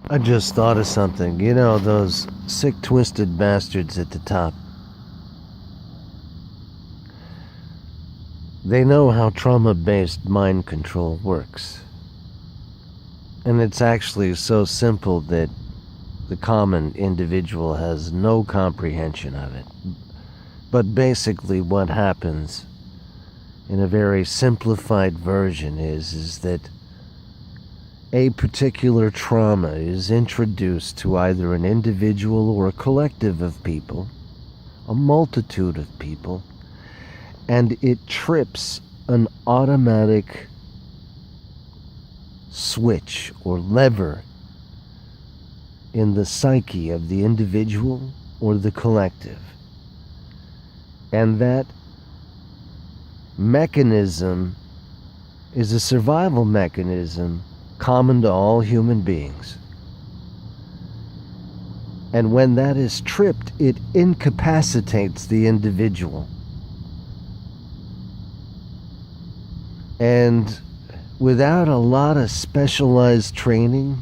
I just thought of something. You know, those sick, twisted bastards at the top. They know how trauma-based mind control works. And it's actually so simple that the common individual has no comprehension of it. But basically what happens in a very simplified version is that a particular trauma is introduced to either an individual or a collective of people, a multitude of people, and it trips an automatic switch or lever in the psyche of the individual or the collective. And that mechanism is a survival mechanism common to all human beings. And when that is tripped, it incapacitates the individual. And without a lot of specialized training,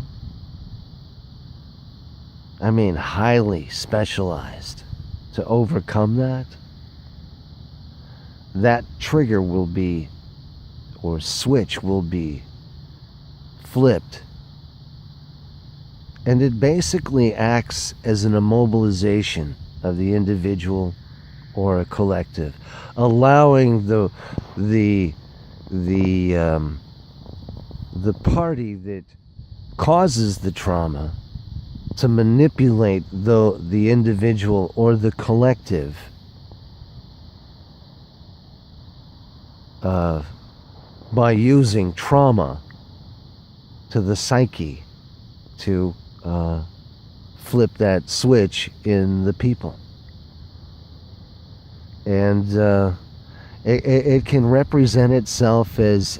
I mean highly specialized, to overcome that, that trigger will be, or switch will be, flipped. And it basically acts as an immobilization of the individual or a collective, allowing the party that causes the trauma to manipulate the individual or the collective by using trauma to the psyche to flip that switch in the people. And it can represent itself as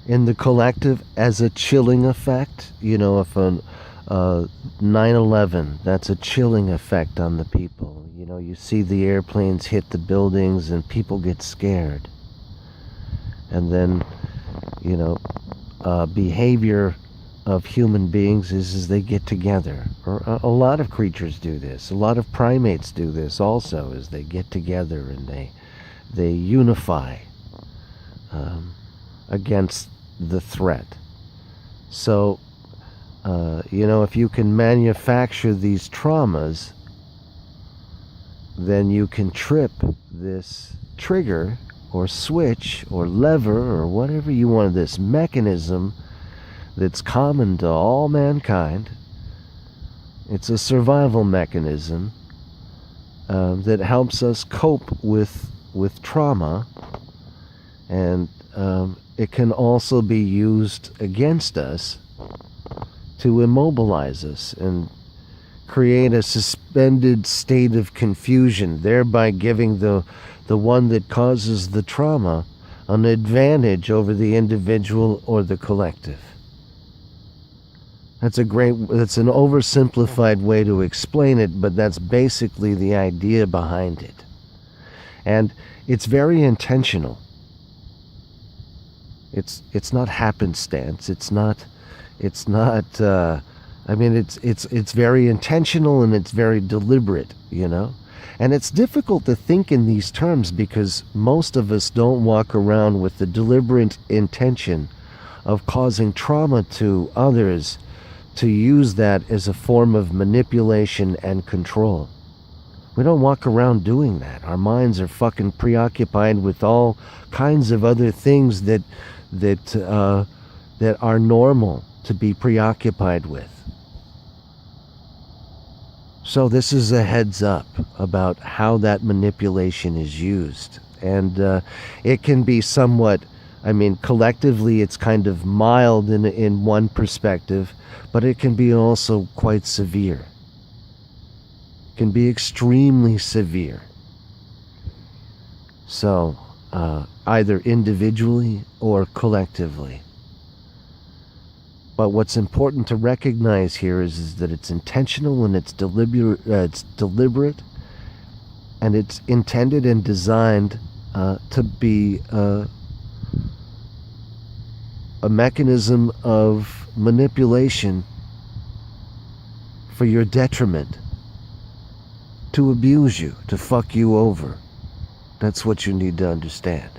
in the collective as a chilling effect. You know, if a 9/11, that's a chilling effect on the people. You know, you see the airplanes hit the buildings and people get scared. And then, you know, behavior of human beings is they get together. Or a lot of creatures do this. A lot of primates do this also, is they get together and they unify against the threat. So, you know, if you can manufacture these traumas, then you can trip this trigger or switch or lever or whatever you want, this mechanism that's common to all mankind. It's a survival mechanism that helps us cope with trauma, and it can also be used against us to immobilize us and create a suspended state of confusion, thereby giving the one that causes the trauma an advantage over the individual or the collective. That's an oversimplified way to explain it, but that's basically the idea behind it. And it's very intentional. It's not happenstance. It's very intentional, and it's very deliberate, you know? And it's difficult to think in these terms because most of us don't walk around with the deliberate intention of causing trauma to others, to use that as a form of manipulation and control. We don't walk around doing that. Our minds are fucking preoccupied with all kinds of other things that are normal to be preoccupied with. So this is a heads up about how that manipulation is used. And it can be somewhat, collectively it's kind of mild in one perspective, but it can be also quite severe. It can be extremely severe. So, either individually or collectively. But what's important to recognize here is that it's intentional and it's deliberate, and it's intended and designed to be a mechanism of manipulation for your detriment, to abuse you, to fuck you over. That's what you need to understand.